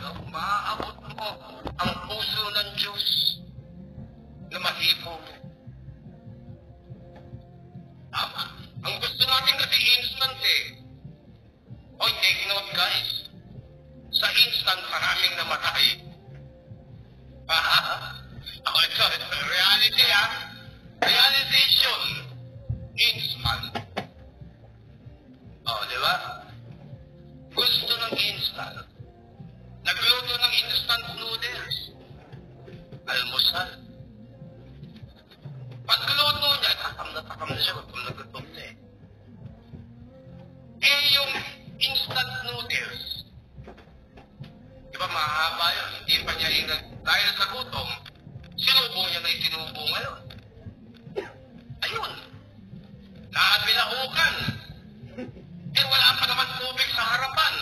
no? Maaabot mo ang puso ng Diyos na mahipo mo. Tama. Ang gusto natin kasi instant eh. Oy, take note guys. Sa instant, maraming namatay. Ako ito, reality realization. Instant. Oh, di ba? Gusto ng instant. Nagluto ng instant noodles. Almusal. Pagluto niya, takam na siya. Gutom na gutom na eh. Eh, yung instant noodles, di ba mahaba yun? Hindi pa niya dahil sa gutom, sinubo niya na isinubo ngayon. Ayun. Nakabilahukan. Eh, wala pa naman tubig sa harapan.